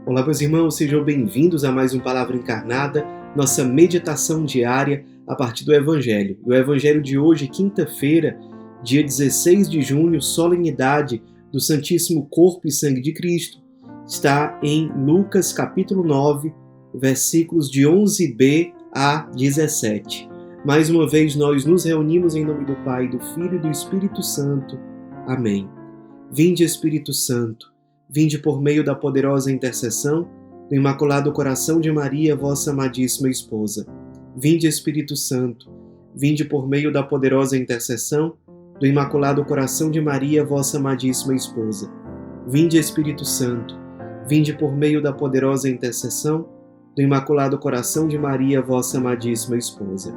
Olá, meus irmãos, sejam bem-vindos a mais um Palavra Encarnada, nossa meditação diária a partir do Evangelho. E o Evangelho de hoje, quinta-feira, dia 16 de junho, solenidade do Santíssimo Corpo e Sangue de Cristo, está em Lucas capítulo 9, versículos de 11b a 17. Mais uma vez nós nos reunimos em nome do Pai, do Filho e do Espírito Santo. Amém. Vinde, Espírito Santo, vinde por meio da poderosa intercessão do Imaculado Coração de Maria, vossa amadíssima esposa. Vinde, Espírito Santo, vinde por meio da poderosa intercessão do Imaculado Coração de Maria, vossa amadíssima esposa. Vinde, Espírito Santo, vinde por meio da poderosa intercessão do Imaculado Coração de Maria, vossa amadíssima esposa.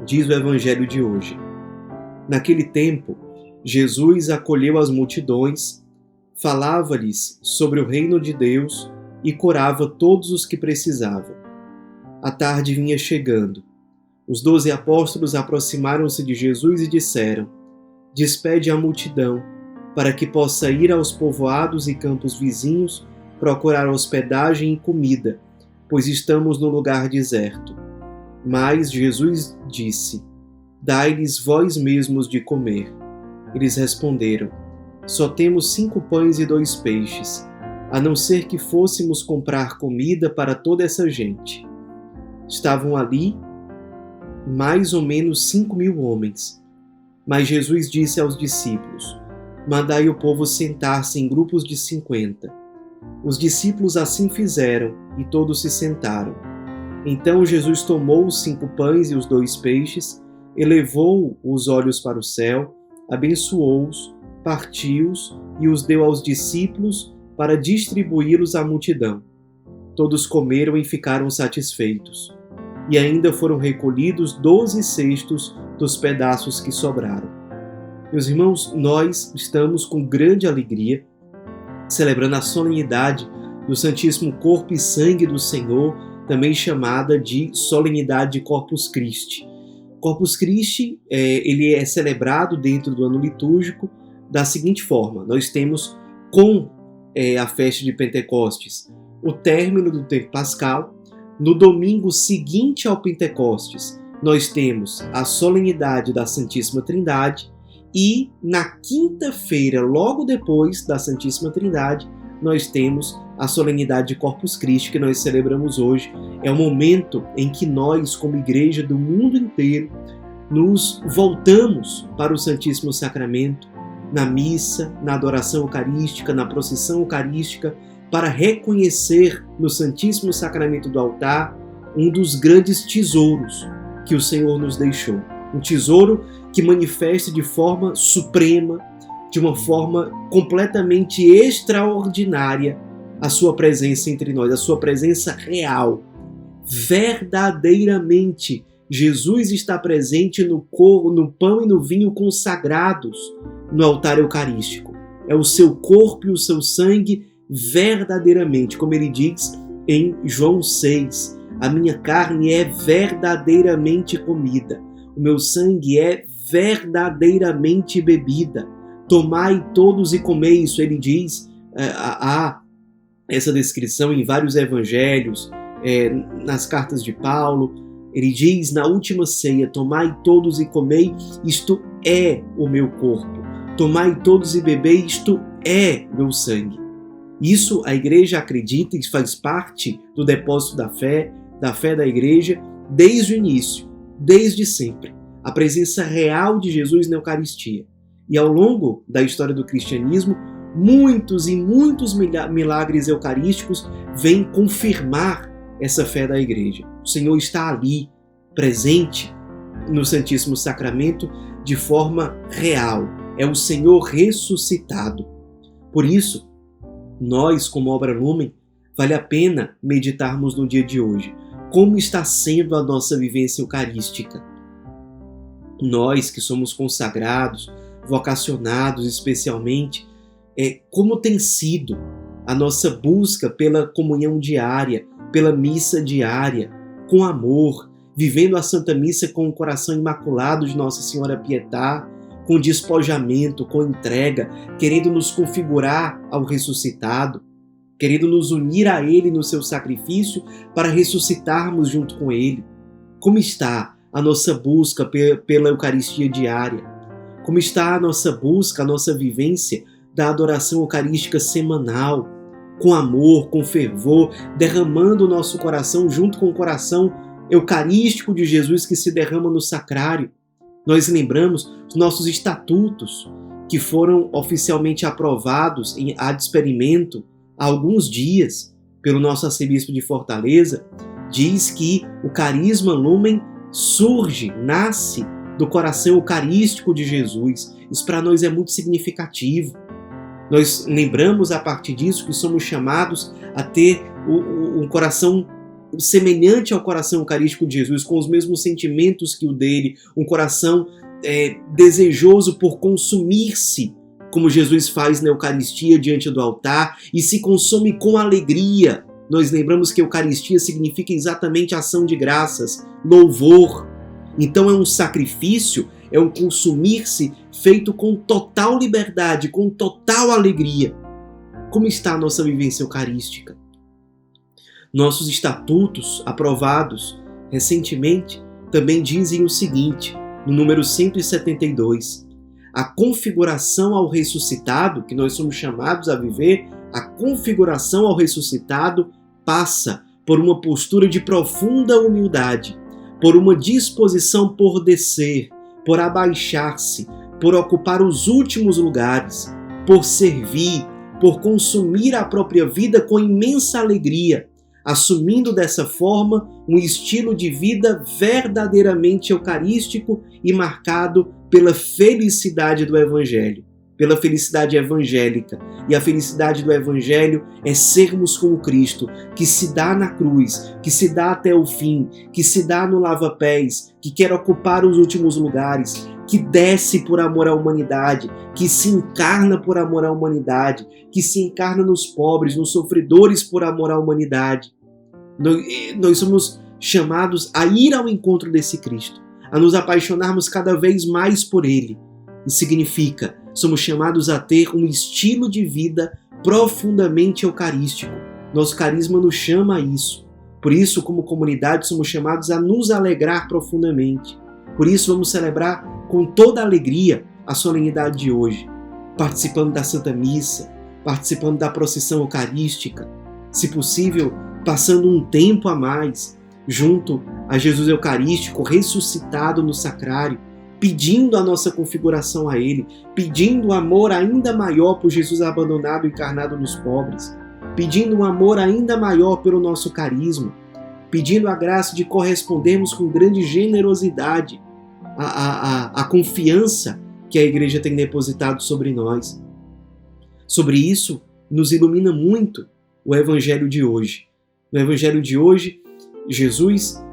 Diz o Evangelho de hoje. Naquele tempo, Jesus acolheu as multidões, falava-lhes sobre o reino de Deus e curava todos os que precisavam. A tarde vinha chegando. Os 12 apóstolos aproximaram-se de Jesus e disseram: Despede a multidão, para que possa ir aos povoados e campos vizinhos procurar hospedagem e comida, pois estamos no lugar deserto. Mas Jesus disse: Dai-lhes vós mesmos de comer. Eles responderam: Só temos 5 pães e 2 peixes, a não ser que fôssemos comprar comida para toda essa gente. Estavam ali mais ou menos 5.000 homens. Mas Jesus disse aos discípulos: Mandai o povo sentar-se em grupos de 50. Os discípulos assim fizeram, e todos se sentaram. Então Jesus tomou os 5 pães e os 2 peixes, elevou os olhos para o céu, abençoou-os, partiu-os e os deu aos discípulos para distribuí-los à multidão. Todos comeram e ficaram satisfeitos. E ainda foram recolhidos 12 cestos dos pedaços que sobraram. Meus irmãos, nós estamos com grande alegria celebrando a solenidade do Santíssimo Corpo e Sangue do Senhor, também chamada de solenidade de Corpus Christi. Corpus Christi ele é celebrado dentro do ano litúrgico da seguinte forma: nós temos com a festa de Pentecostes o término do tempo pascal. No domingo seguinte ao Pentecostes nós temos a solenidade da Santíssima Trindade e na quinta-feira, logo depois da Santíssima Trindade, nós temos a solenidade de Corpus Christi que nós celebramos hoje. É o momento em que nós, como igreja do mundo inteiro, nos voltamos para o Santíssimo Sacramento, na missa, na adoração eucarística, na procissão eucarística, para reconhecer no Santíssimo Sacramento do altar um dos grandes tesouros que o Senhor nos deixou. Um tesouro que manifesta de forma suprema, de uma forma completamente extraordinária, a sua presença entre nós, a sua presença real. Verdadeiramente, Jesus está presente no pão e no vinho consagrados no altar eucarístico. É o seu corpo e o seu sangue verdadeiramente, como ele diz em João 6, a minha carne é verdadeiramente comida, o meu sangue é verdadeiramente bebida. Tomai todos e comei, isso ele diz, há essa descrição em vários evangelhos, nas cartas de Paulo. Ele diz na última ceia: tomai todos e comei, isto é o meu corpo. Tomai todos e bebei, isto é meu sangue. Isso a igreja acredita e faz parte do depósito da fé da igreja desde o início, desde sempre. A presença real de Jesus na Eucaristia. E ao longo da história do cristianismo, muitos e muitos milagres eucarísticos vêm confirmar essa fé da igreja. O Senhor está ali, presente no Santíssimo Sacramento de forma real. É o Senhor ressuscitado. Por isso, nós, como Obra Lumen, vale a pena meditarmos no dia de hoje. Como está sendo a nossa vivência eucarística? Nós que somos consagrados, vocacionados especialmente, como tem sido a nossa busca pela comunhão diária, pela missa diária, com amor, vivendo a Santa Missa com o coração imaculado de Nossa Senhora Pietá, com despojamento, com entrega, querendo nos configurar ao ressuscitado. querendo nos unir a Ele no seu sacrifício para ressuscitarmos junto com Ele. Como está a nossa busca pela Eucaristia diária? Como está a nossa busca, a nossa vivência da adoração eucarística semanal, com amor, com fervor, derramando o nosso coração junto com o coração eucarístico de Jesus que se derrama no sacrário? Nós lembramos os nossos estatutos, que foram oficialmente aprovados em ad experimento há alguns dias pelo nosso arcebispo de Fortaleza. Diz que o carisma lumen surge, nasce do coração eucarístico de Jesus. Isso para nós é muito significativo. Nós lembramos a partir disso que somos chamados a ter um coração semelhante ao coração eucarístico de Jesus, com os mesmos sentimentos que o dele, um coração desejoso por consumir-se, como Jesus faz na Eucaristia diante do altar, e se consome com alegria. Nós lembramos que Eucaristia significa exatamente ação de graças, louvor. Então é um sacrifício, é um consumir-se feito com total liberdade, com total alegria. Como está a nossa vivência eucarística? Nossos estatutos, aprovados recentemente, também dizem o seguinte, no número 172, a configuração ao ressuscitado, que nós somos chamados a viver, a configuração ao ressuscitado passa por uma postura de profunda humildade, por uma disposição por descer, por abaixar-se, por ocupar os últimos lugares, por servir, por consumir a própria vida com imensa alegria, assumindo dessa forma um estilo de vida verdadeiramente eucarístico e marcado pela felicidade do Evangelho, pela felicidade evangélica. E a felicidade do Evangelho é sermos como Cristo, que se dá na cruz, que se dá até o fim, que se dá no lava-pés, que quer ocupar os últimos lugares, que desce por amor à humanidade, que se encarna por amor à humanidade, que se encarna nos pobres, nos sofredores por amor à humanidade. Nós somos chamados a ir ao encontro desse Cristo, a nos apaixonarmos cada vez mais por Ele. Isso significa, somos chamados a ter um estilo de vida profundamente eucarístico. Nosso carisma nos chama a isso. Por isso, como comunidade, somos chamados a nos alegrar profundamente. Por isso, vamos celebrar com toda alegria a solenidade de hoje, participando da Santa Missa, participando da procissão eucarística, se possível, passando um tempo a mais junto a Jesus Eucarístico, ressuscitado no sacrário, pedindo a nossa configuração a Ele, pedindo um amor ainda maior por Jesus abandonado e encarnado nos pobres, pedindo um amor ainda maior pelo nosso carisma, pedindo a graça de correspondermos com grande generosidade a confiança que a Igreja tem depositado sobre nós. Sobre isso, nos ilumina muito o Evangelho de hoje. No Evangelho de hoje, Jesus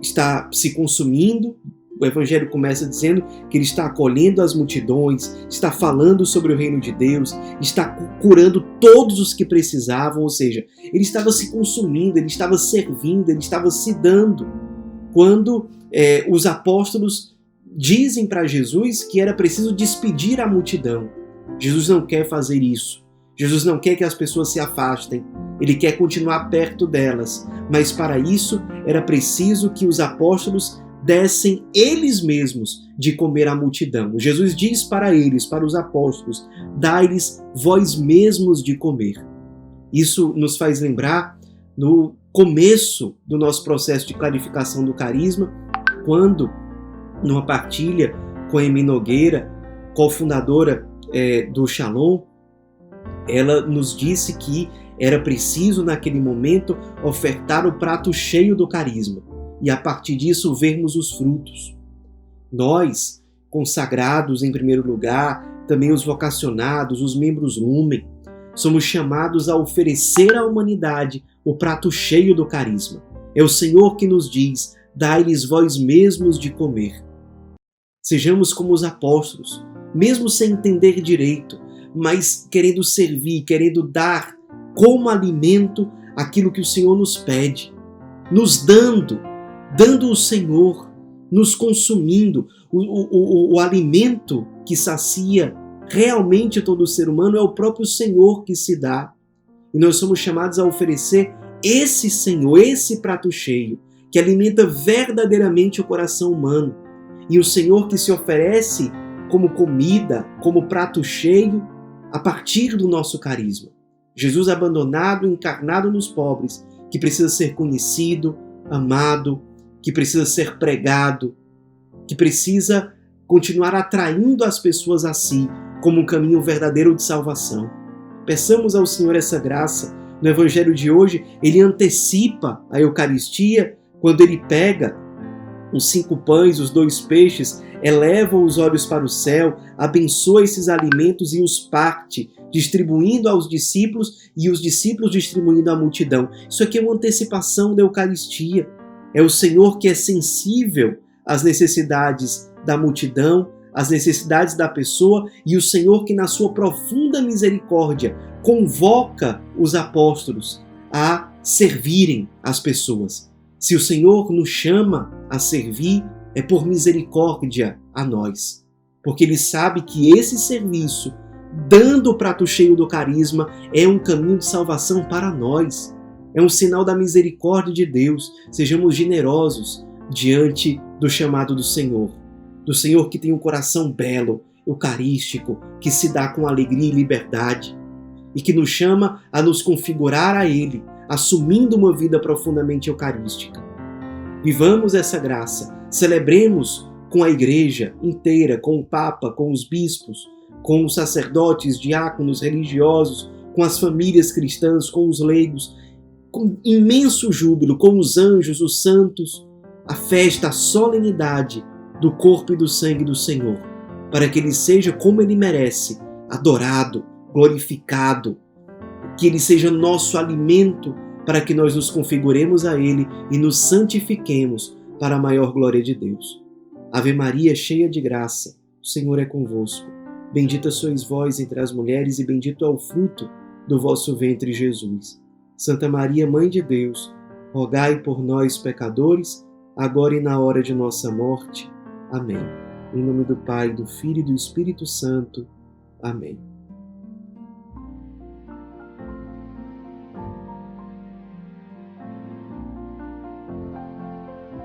está se consumindo. O Evangelho começa dizendo que ele está acolhendo as multidões, está falando sobre o reino de Deus, está curando todos os que precisavam, ou seja, ele estava se consumindo, ele estava servindo, ele estava se dando. Quando os apóstolos dizem para Jesus que era preciso despedir a multidão. Jesus não quer fazer isso. Jesus não quer que as pessoas se afastem. Ele quer continuar perto delas. Mas para isso era preciso que os apóstolos dessem eles mesmos de comer à multidão. Jesus diz para eles, para os apóstolos, dai-lhes vós mesmos de comer. Isso nos faz lembrar no começo do nosso processo de clarificação do carisma, quando, numa partilha com a Emi Nogueira, cofundadora do Shalom, ela nos disse que era preciso, naquele momento, ofertar o prato cheio do carisma e, a partir disso, vermos os frutos. Nós, consagrados em primeiro lugar, também os vocacionados, os membros Lumen, somos chamados a oferecer à humanidade o prato cheio do carisma. É o Senhor que nos diz, dai-lhes vós mesmos de comer. Sejamos como os apóstolos, mesmo sem entender direito, mas querendo servir, querendo dar como alimento aquilo que o Senhor nos pede, nos dando o Senhor, nos consumindo. O alimento que sacia realmente todo ser humano é o próprio Senhor que se dá. E nós somos chamados a oferecer esse Senhor, esse prato cheio, que alimenta verdadeiramente o coração humano. E o Senhor que se oferece como comida, como prato cheio, a partir do nosso carisma. Jesus abandonado, encarnado nos pobres, que precisa ser conhecido, amado, que precisa ser pregado, que precisa continuar atraindo as pessoas a si como um caminho verdadeiro de salvação. Peçamos ao Senhor essa graça. No Evangelho de hoje, ele antecipa a Eucaristia quando ele pega os 5 pães, os 2 peixes, eleva os olhos para o céu, abençoa esses alimentos e os parte, distribuindo aos discípulos e os discípulos distribuindo à multidão. Isso aqui é uma antecipação da Eucaristia. É o Senhor que é sensível às necessidades da multidão, às necessidades da pessoa, e o Senhor que na sua profunda misericórdia convoca os apóstolos a servirem as pessoas. Se o Senhor nos chama a servir, é por misericórdia a nós. Porque Ele sabe que esse serviço, dando o prato cheio do carisma, é um caminho de salvação para nós. É um sinal da misericórdia de Deus. Sejamos generosos diante do chamado do Senhor. Do Senhor que tem um coração belo, eucarístico, que se dá com alegria e liberdade. E que nos chama a nos configurar a Ele, assumindo uma vida profundamente eucarística. Vivamos essa graça, celebremos com a igreja inteira, com o Papa, com os bispos, com os sacerdotes, diáconos, religiosos, com as famílias cristãs, com os leigos, com imenso júbilo, com os anjos, os santos, a festa, a solenidade do corpo e do sangue do Senhor, para que Ele seja como Ele merece, adorado, glorificado, que Ele seja nosso alimento para que nós nos configuremos a Ele e nos santifiquemos para a maior glória de Deus. Ave Maria, cheia de graça, o Senhor é convosco. Bendita sois vós entre as mulheres e bendito é o fruto do vosso ventre, Jesus. Santa Maria, Mãe de Deus, rogai por nós, pecadores, agora e na hora de nossa morte. Amém. Em nome do Pai, do Filho e do Espírito Santo. Amém.